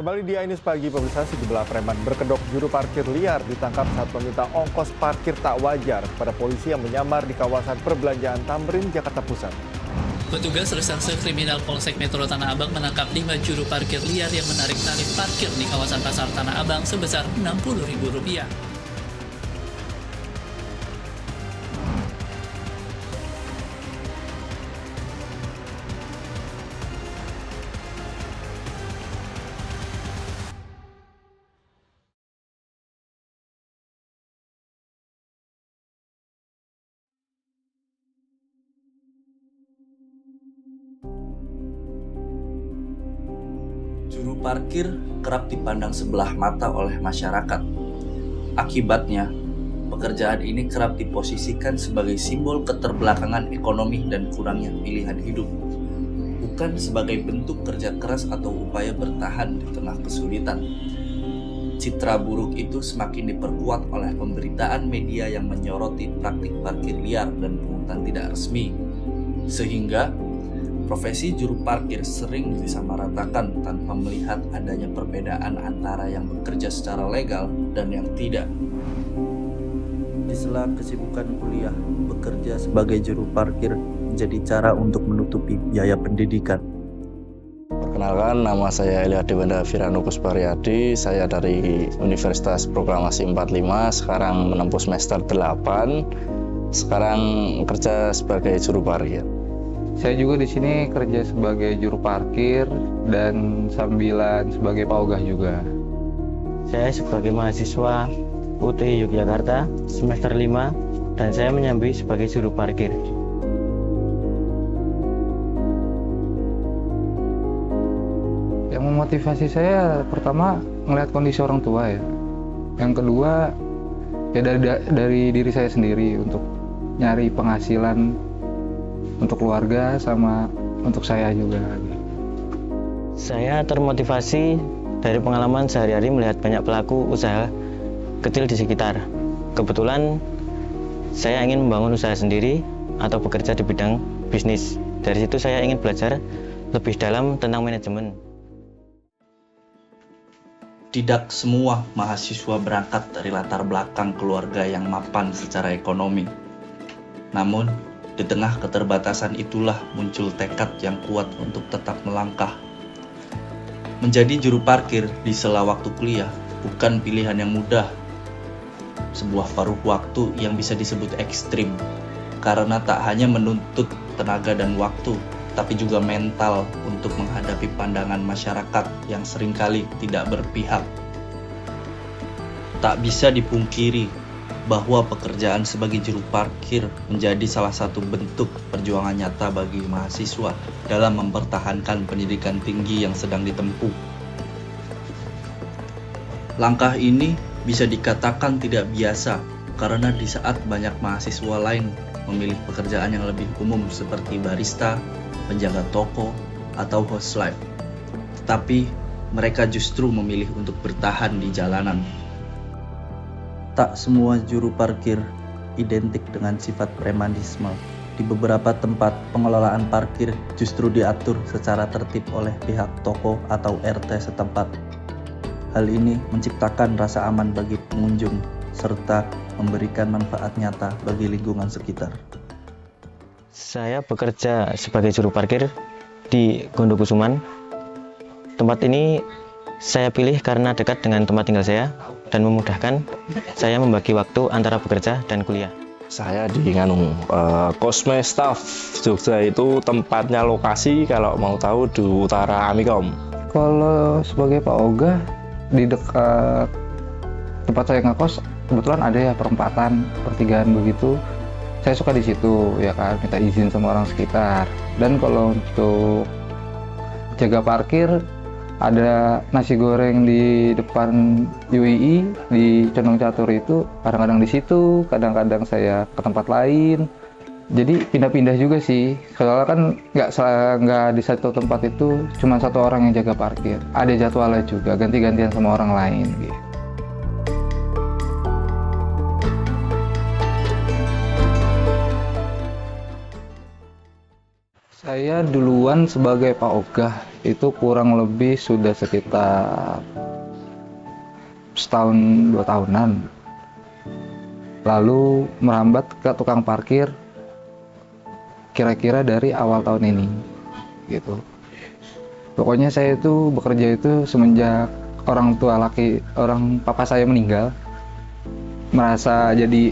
Kembali di Ainus Pagi, pemirsa, sejumlah preman berkedok juru parkir liar ditangkap saat meminta ongkos parkir tak wajar kepada polisi yang menyamar di kawasan perbelanjaan Tamrin, Jakarta Pusat. Petugas Reserse Kriminal Polsek Metro Tanah Abang menangkap 5 juru parkir liar yang menarik tarif parkir di kawasan Pasar Tanah Abang sebesar Rp60.000. Juru parkir kerap dipandang sebelah mata oleh masyarakat. Akibatnya, pekerjaan ini kerap diposisikan sebagai simbol keterbelakangan ekonomi dan kurangnya pilihan hidup, bukan sebagai bentuk kerja keras atau upaya bertahan di tengah kesulitan. Citra buruk itu semakin diperkuat oleh pemberitaan media yang menyoroti praktik parkir liar dan pungutan tidak resmi, sehingga profesi juru parkir sering disamaratakan tanpa melihat adanya perbedaan antara yang bekerja secara legal dan yang tidak. Di sela kesibukan kuliah, bekerja sebagai juru parkir menjadi cara untuk menutupi biaya pendidikan. Perkenalkan, nama saya Elia Dewanda Virano Kuspariyadi. Saya dari Universitas Proklamasi 45, sekarang menempuh semester 8. Sekarang kerja sebagai juru parkir. Saya juga di sini kerja sebagai juru parkir dan sambilan sebagai paogah juga. Saya sebagai mahasiswa UT Yogyakarta semester 5 dan saya menyambi sebagai juru parkir. Yang memotivasi saya pertama melihat kondisi orang tua ya. Yang kedua ya dari diri saya sendiri untuk nyari penghasilan untuk keluarga sama untuk saya juga. Saya termotivasi dari pengalaman sehari-hari melihat banyak pelaku usaha kecil di sekitar. Kebetulan saya ingin membangun usaha sendiri atau bekerja di bidang bisnis. Dari situ saya ingin belajar lebih dalam tentang manajemen. Tidak semua mahasiswa berangkat dari latar belakang keluarga yang mapan secara ekonomi. Namun, di tengah keterbatasan itulah muncul tekad yang kuat untuk tetap melangkah. Menjadi juru parkir di sela waktu kuliah bukan pilihan yang mudah. Sebuah paruh waktu yang bisa disebut ekstrim, karena tak hanya menuntut tenaga dan waktu, tapi juga mental untuk menghadapi pandangan masyarakat yang seringkali tidak berpihak. Tak bisa dipungkiri bahwa pekerjaan sebagai juru parkir menjadi salah satu bentuk perjuangan nyata bagi mahasiswa dalam mempertahankan pendidikan tinggi yang sedang ditempuh. Langkah ini bisa dikatakan tidak biasa karena di saat banyak mahasiswa lain memilih pekerjaan yang lebih umum seperti barista, penjaga toko, atau host live, tetapi mereka justru memilih untuk bertahan di jalanan. Tak semua juru parkir identik dengan sifat premanisme. Di beberapa tempat, pengelolaan parkir justru diatur secara tertib oleh pihak toko atau RT setempat. Hal ini menciptakan rasa aman bagi pengunjung, serta memberikan manfaat nyata bagi lingkungan sekitar. Saya bekerja sebagai juru parkir di Gondokusuman. Tempat ini saya pilih karena dekat dengan tempat tinggal saya dan memudahkan saya membagi waktu antara bekerja dan kuliah. Saya di Kosme Staff Jogja, itu tempatnya lokasi kalau mau tahu di utara Amikom. Kalau sebagai paogah di dekat tempat saya ngekos kebetulan ada ya perempatan, pertigaan begitu. Saya suka di situ ya kan, minta izin sama orang sekitar. Dan kalau untuk jaga parkir ada nasi goreng di depan UII di Condong Catur itu, kadang-kadang di situ, kadang-kadang saya ke tempat lain. Jadi pindah-pindah juga sih. Soalnya kan nggak di satu tempat itu cuma satu orang yang jaga parkir. Ada jadwalnya juga, ganti-gantian sama orang lain gitu. Saya duluan sebagai paogah itu kurang lebih sudah sekitar setahun 2 tahunan. Lalu merambat ke tukang parkir kira-kira dari awal tahun ini gitu. Pokoknya saya itu bekerja itu semenjak orang papa saya meninggal, merasa jadi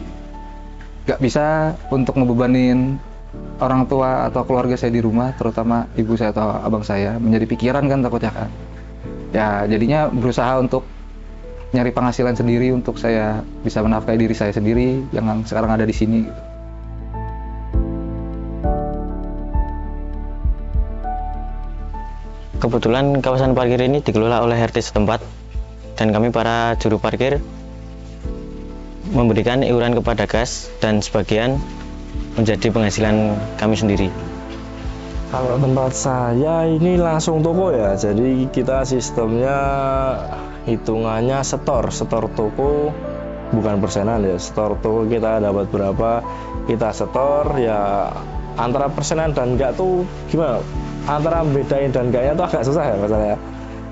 gak bisa untuk ngebebanin orang tua atau keluarga saya di rumah, terutama ibu saya atau abang saya, menjadi pikiran kan takutnya kan. Ya jadinya berusaha untuk nyari penghasilan sendiri untuk saya bisa menafkahi diri saya sendiri yang sekarang ada di sini. Kebetulan kawasan parkir ini dikelola oleh RT setempat dan kami para juru parkir memberikan iuran kepada kas dan sebagian menjadi penghasilan kami sendiri. Kalau tempat saya ini langsung toko ya, jadi kita sistemnya hitungannya setor toko, bukan persenan ya. Setor toko kita dapat berapa kita setor ya, antara persenan dan enggak tuh gimana, antara bedain dan enggaknya tuh agak susah ya masalahnya,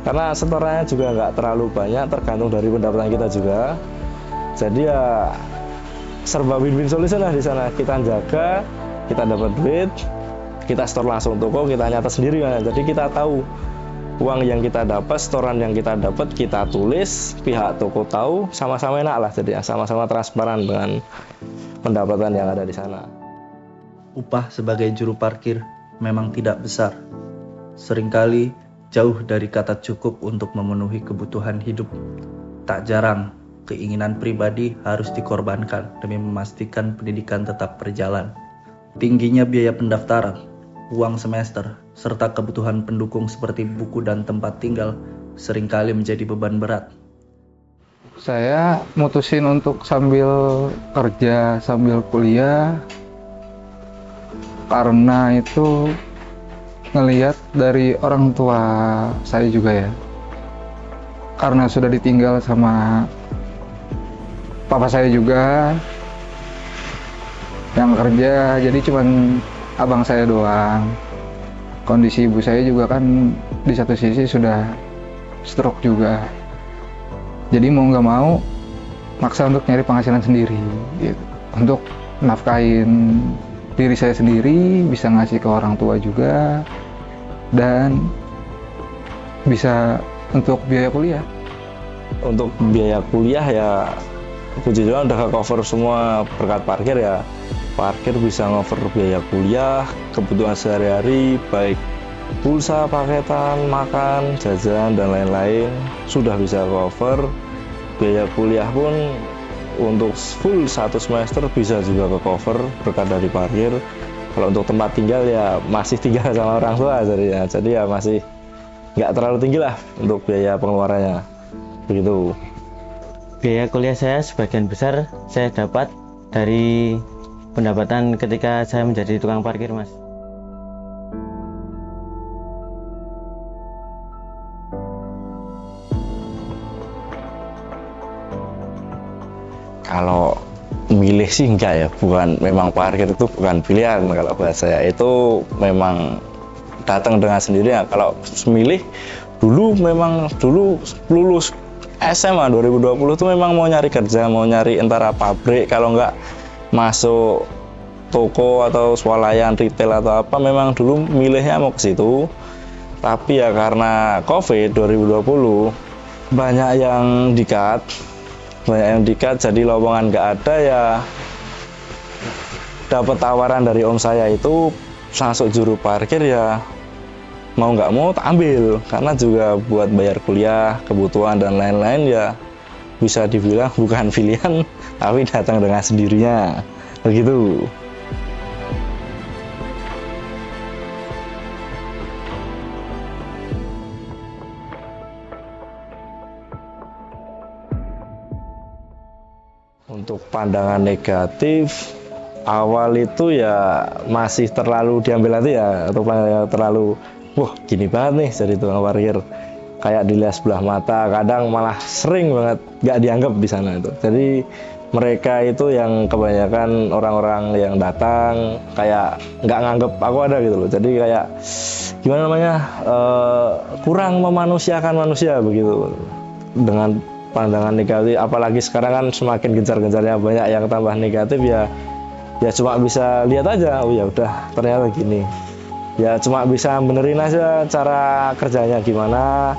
karena setorannya juga enggak terlalu banyak, tergantung dari pendapatan kita juga. Jadi ya serba win-win solution lah di sana. Kita jaga, kita dapat duit, kita store langsung toko, kita nyata sendiri kan. Jadi kita tahu uang yang kita dapat, setoran yang kita dapat, kita tulis, pihak toko tahu, sama-sama enak lah. Jadi sama-sama transparan dengan pendapatan yang ada di sana. Upah sebagai juru parkir memang tidak besar. Seringkali jauh dari kata cukup untuk memenuhi kebutuhan hidup. Tak jarang, keinginan pribadi harus dikorbankan demi memastikan pendidikan tetap berjalan. Tingginya biaya pendaftaran, uang semester, serta kebutuhan pendukung seperti buku dan tempat tinggal seringkali menjadi beban berat. Saya mutusin untuk sambil kerja, sambil kuliah, karena itu ngelihat dari orang tua saya juga ya. Karena sudah ditinggal sama papa saya juga yang kerja, jadi cuman abang saya doang. Kondisi ibu saya juga kan di satu sisi sudah stroke juga. Jadi mau nggak mau maksa untuk nyari penghasilan sendiri gitu. Untuk nafkahin diri saya sendiri, bisa ngasih ke orang tua juga, dan bisa untuk biaya kuliah. Untuk biaya kuliah ya puji Tuhan udah ke-cover semua berkat parkir ya. Parkir bisa cover biaya kuliah, kebutuhan sehari-hari, baik pulsa, paketan, makan, jajan, dan lain-lain sudah bisa cover. Biaya kuliah pun untuk full 1 semester bisa juga ke-cover berkat dari parkir. Kalau untuk tempat tinggal ya masih tinggal sama orang tua jadi ya masih nggak terlalu tinggi lah untuk biaya pengeluarannya. Begitu. Biaya kuliah saya sebagian besar saya dapat dari pendapatan ketika saya menjadi tukang parkir, Mas. Kalau milih sih enggak ya, memang parkir itu bukan pilihan. Kalau buat saya itu memang datang dengan sendirinya. Kalau milih dulu lulus SMA 2020 itu memang mau nyari kerja, mau nyari antara pabrik, kalau enggak masuk toko atau swalayan retail atau apa, memang dulu milihnya mau ke situ. Tapi ya karena COVID 2020 banyak yang di-cut, jadi lowongan nggak ada ya. Dapat tawaran dari om saya itu masuk juru parkir ya, mau nggak mau tak ambil, karena juga buat bayar kuliah, kebutuhan dan lain-lain ya, bisa dibilang bukan pilihan tapi datang dengan sendirinya begitu. Untuk pandangan negatif awal itu ya masih terlalu diambil hati ya, atau terlalu wah gini banget nih jadi tukang parkir, kayak dilihat sebelah mata, kadang malah sering banget nggak dianggap di sana itu. Jadi mereka itu yang kebanyakan orang-orang yang datang kayak nggak nganggep aku ada gitu loh. Jadi kayak gimana namanya, kurang memanusiakan manusia begitu, dengan pandangan negatif. Apalagi sekarang kan semakin gencar-gencarnya banyak yang tambah negatif, ya cuma bisa lihat aja, oh ya udah ternyata gini, ya cuma bisa benerin aja cara kerjanya gimana.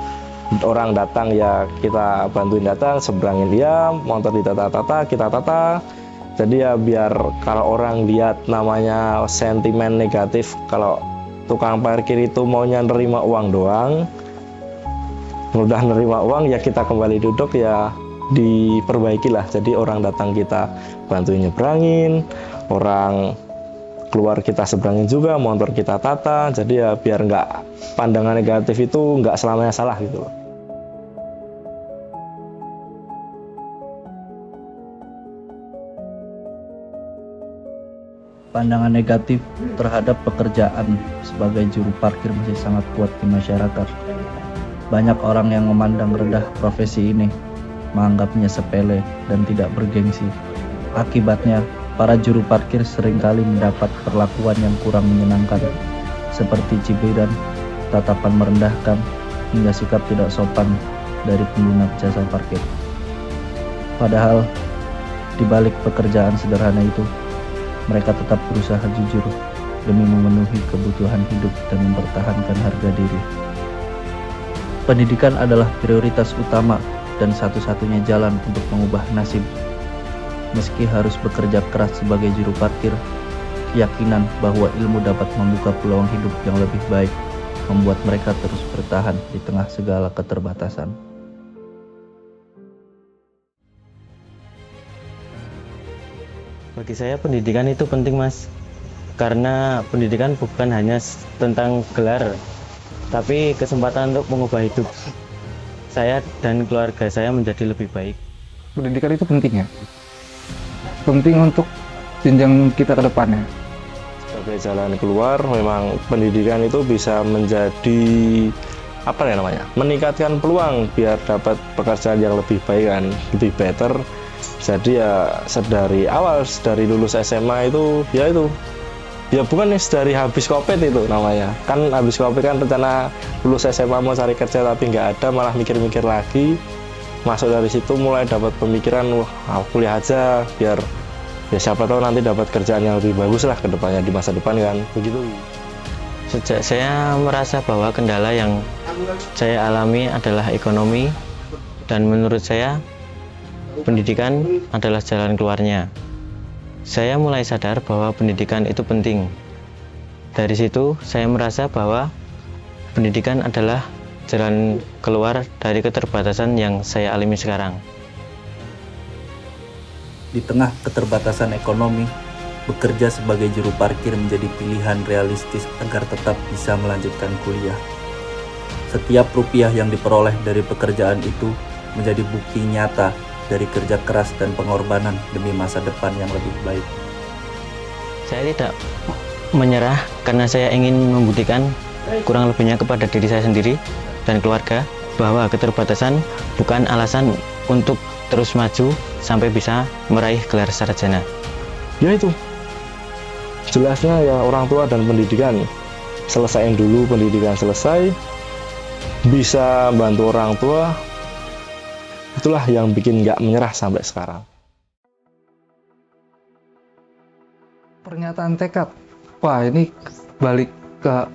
Orang datang ya kita bantuin datang, seberangin dia, motor ditata-tata, kita tata. Jadi ya biar kalau orang lihat namanya sentimen negatif, kalau tukang parkir itu maunya nerima uang doang, udah nerima uang ya kita kembali duduk ya diperbaikilah. Jadi orang datang kita bantuin nyebrangin, orang keluar kita seberangin juga, motor kita tata. Jadi ya biar nggak, pandangan negatif itu nggak selamanya salah gitu loh. Pandangan negatif terhadap pekerjaan sebagai juru parkir masih sangat kuat di masyarakat. Banyak orang yang memandang rendah profesi ini, menganggapnya sepele dan tidak bergengsi. Akibatnya, para juru parkir seringkali mendapat perlakuan yang kurang menyenangkan, seperti cibiran, tatapan merendahkan, hingga sikap tidak sopan dari pengguna jasa parkir. Padahal, di balik pekerjaan sederhana itu, mereka tetap berusaha jujur demi memenuhi kebutuhan hidup dan mempertahankan harga diri. Pendidikan adalah prioritas utama dan satu-satunya jalan untuk mengubah nasib. Meski harus bekerja keras sebagai juru parkir, keyakinan bahwa ilmu dapat membuka peluang hidup yang lebih baik membuat mereka terus bertahan di tengah segala keterbatasan. Bagi saya pendidikan itu penting, Mas. Karena pendidikan bukan hanya tentang gelar, tapi kesempatan untuk mengubah hidup saya dan keluarga saya menjadi lebih baik. Pendidikan itu penting ya. Penting untuk jenjang kita ke depannya. Sebagai jalan keluar, memang pendidikan itu bisa menjadi apa ya namanya? Meningkatkan peluang biar dapat pekerjaan yang lebih baik kan, lebih better. Jadi ya dari awal, dari lulus SMA itu ya bukan nih dari habis Covid itu namanya. Kan habis Covid kan rencana lulus SMA mau cari kerja tapi nggak ada, malah mikir-mikir lagi. Masuk dari situ mulai dapat pemikiran, wah kuliah aja biar ya siapa tahu nanti dapat kerjaan yang lebih bagus lah ke depannya di masa depan kan, begitu. Sejak saya merasa bahwa kendala yang saya alami adalah ekonomi, dan menurut saya pendidikan adalah jalan keluarnya. Saya mulai sadar bahwa pendidikan itu penting. Dari situ saya merasa bahwa pendidikan adalah jalan keluar dari keterbatasan yang saya alami sekarang. Di tengah keterbatasan ekonomi, bekerja sebagai juru parkir menjadi pilihan realistis agar tetap bisa melanjutkan kuliah. Setiap rupiah yang diperoleh dari pekerjaan itu menjadi bukti nyata dari kerja keras dan pengorbanan demi masa depan yang lebih baik. Saya tidak menyerah karena saya ingin membuktikan kurang lebihnya kepada diri saya sendiri dan keluarga bahwa keterbatasan bukan alasan untuk terus maju sampai bisa meraih gelar sarjana. Ya itu, jelasnya ya orang tua dan pendidikan. Selesaiin dulu pendidikan selesai, bisa bantu orang tua. Itulah yang bikin nggak menyerah sampai sekarang. Pernyataan tekad. Wah, ini balik ke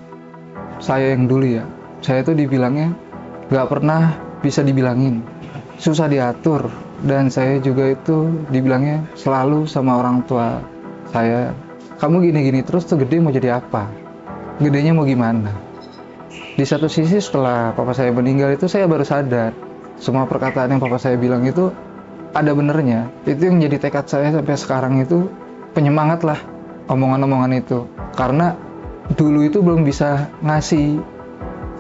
saya yang dulu ya. Saya tuh dibilangnya nggak pernah bisa dibilangin, susah diatur, dan saya juga itu dibilangnya selalu sama orang tua saya, kamu gini-gini terus tuh gede mau jadi apa? Gedenya mau gimana? Di satu sisi setelah papa saya meninggal itu saya baru sadar semua perkataan yang papa saya bilang itu ada benernya. Itu yang jadi tekad saya sampai sekarang itu, penyemangat lah omongan-omongan itu. Karena dulu itu belum bisa ngasih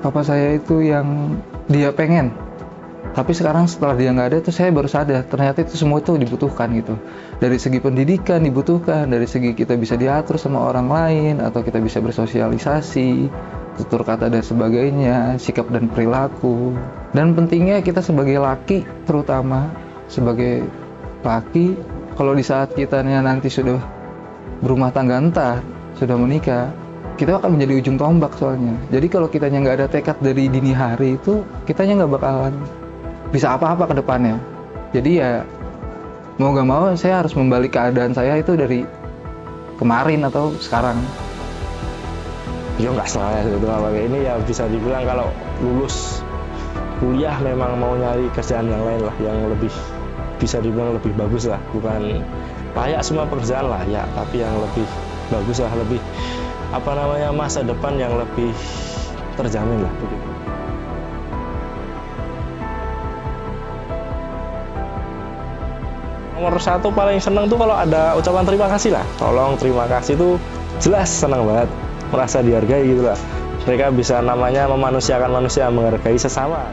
papa saya itu yang dia pengen. Tapi sekarang setelah dia nggak ada itu saya baru sadar ternyata itu semua itu dibutuhkan gitu. Dari segi pendidikan dibutuhkan, dari segi kita bisa diatur sama orang lain, atau kita bisa bersosialisasi, tutur kata dan sebagainya, sikap dan perilaku. Dan pentingnya kita sebagai laki, terutama sebagai laki, Kalau di saat kita nanti sudah berumah tangga, entar sudah menikah, kita akan menjadi ujung tombak soalnya. Jadi kalau kitanya nggak ada tekad dari dini hari itu, kitanya nggak bakalan bisa apa-apa ke depannya. Jadi ya mau gak mau saya harus membalik keadaan saya itu dari kemarin atau sekarang. Ya nggak salah sebetulnya ini ya, bisa dibilang kalau lulus kuliah memang mau nyari kerjaan yang lain lah, yang lebih bisa dibilang lebih bagus lah, bukan layak semua pekerjaan layak, tapi yang lebih bagus lah, lebih masa depan yang lebih terjamin lah begitu. Nomor satu paling seneng tuh kalau ada ucapan terima kasih lah, tolong terima kasih tuh jelas seneng banget, merasa dihargai gitu lah. Mereka bisa namanya memanusiakan manusia, menghargai sesama.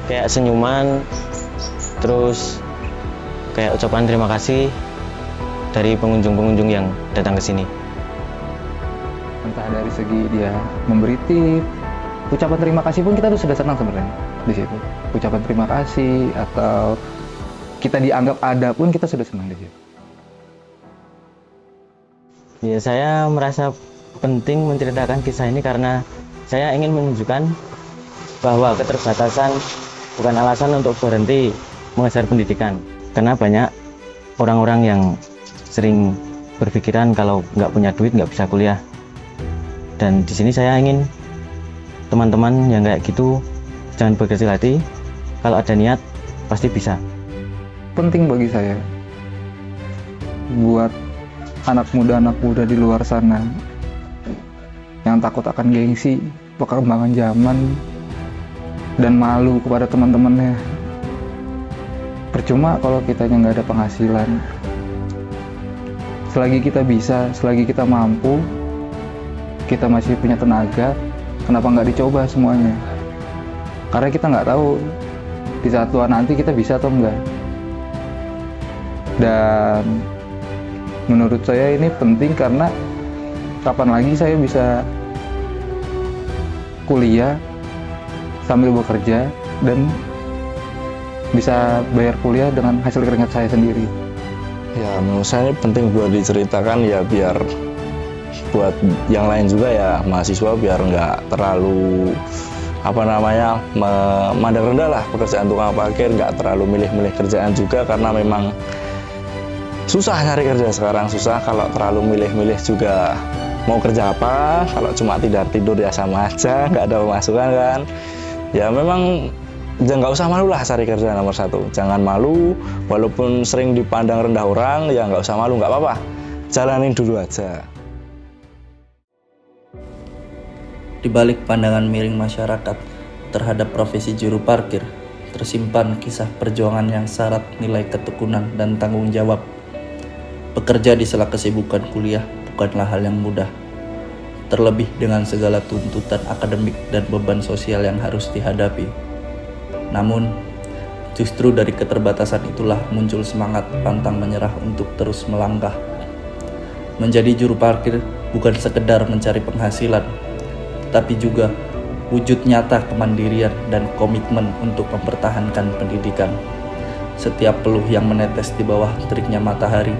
Kayak senyuman, terus kayak ucapan terima kasih dari pengunjung-pengunjung yang datang ke sini. Entah dari segi dia memberi tip, ucapan terima kasih pun kita tuh sudah senang sebenarnya di situ. Ucapan terima kasih atau kita dianggap ada pun kita sudah senang di situ. Ya, saya merasa penting menceritakan kisah ini karena saya ingin menunjukkan bahwa keterbatasan bukan alasan untuk berhenti mengejar pendidikan. Karena banyak orang-orang yang sering berpikiran kalau nggak punya duit nggak bisa kuliah. Dan di sini saya ingin teman-teman yang kayak gitu jangan berkecil hati. Kalau ada niat pasti bisa. Penting bagi saya buat anak muda di luar sana yang takut akan gengsi, perkembangan zaman, dan malu kepada teman-temannya. Percuma kalau kitanya nggak ada penghasilan. Selagi kita bisa, selagi kita mampu, kita masih punya tenaga, kenapa nggak dicoba semuanya? Karena kita nggak tahu di saat tua nanti kita bisa atau enggak. Dan menurut saya ini penting karena kapan lagi saya bisa kuliah sambil bekerja dan bisa bayar kuliah dengan hasil keringat saya sendiri. Ya menurut saya ini penting buat diceritakan ya, biar buat yang lain juga ya, mahasiswa biar nggak terlalu memandang rendah lah pekerjaan tukang parkir, nggak terlalu milih-milih kerjaan juga karena memang susah nyari kerja sekarang, susah. Kalau terlalu milih-milih juga mau kerja apa, kalau cuma tidur ya sama aja, nggak ada pemasukan kan. Ya memang jangan, nggak usah malu lah cari kerja. Nomor satu, jangan malu, walaupun sering dipandang rendah orang, ya nggak usah malu, nggak apa-apa, jalanin dulu aja. Di balik pandangan miring masyarakat terhadap profesi juru parkir, tersimpan kisah perjuangan yang syarat nilai ketekunan dan tanggung jawab. Bekerja di sela kesibukan kuliah bukanlah hal yang mudah, terlebih dengan segala tuntutan akademik dan beban sosial yang harus dihadapi. Namun, justru dari keterbatasan itulah muncul semangat pantang menyerah untuk terus melangkah. Menjadi juru parkir bukan sekedar mencari penghasilan, tapi juga wujud nyata kemandirian dan komitmen untuk mempertahankan pendidikan. Setiap peluh yang menetes di bawah teriknya matahari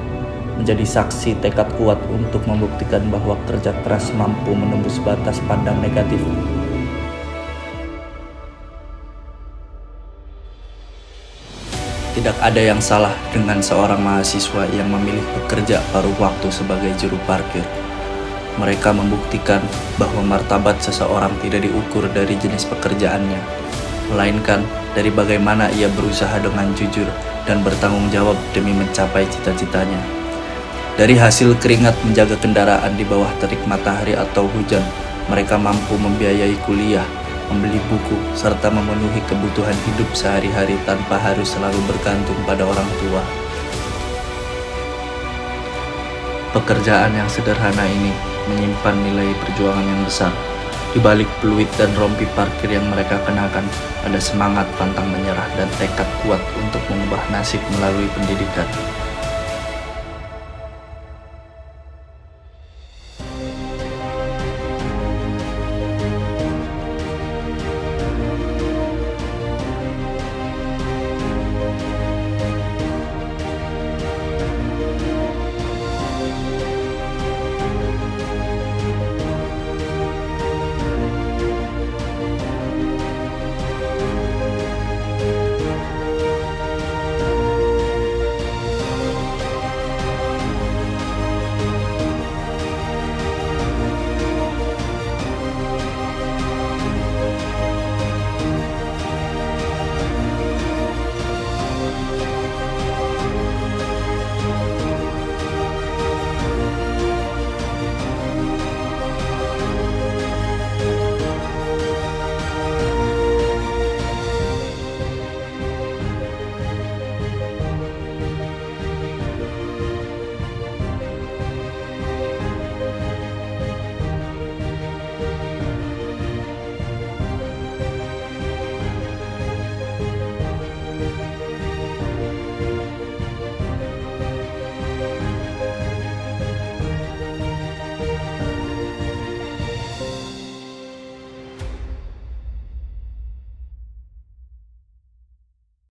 menjadi saksi tekad kuat untuk membuktikan bahwa kerja keras mampu menembus batas pandang negatif. Tidak ada yang salah dengan seorang mahasiswa yang memilih bekerja paruh waktu sebagai juru parkir. Mereka membuktikan bahwa martabat seseorang tidak diukur dari jenis pekerjaannya, melainkan dari bagaimana ia berusaha dengan jujur dan bertanggung jawab demi mencapai cita-citanya. Dari hasil keringat menjaga kendaraan di bawah terik matahari atau hujan, mereka mampu membiayai kuliah, membeli buku, serta memenuhi kebutuhan hidup sehari-hari tanpa harus selalu bergantung pada orang tua. Pekerjaan yang sederhana ini menyimpan nilai perjuangan yang besar. Di balik peluit dan rompi parkir yang mereka kenakan, ada semangat pantang menyerah dan tekad kuat untuk mengubah nasib melalui pendidikan.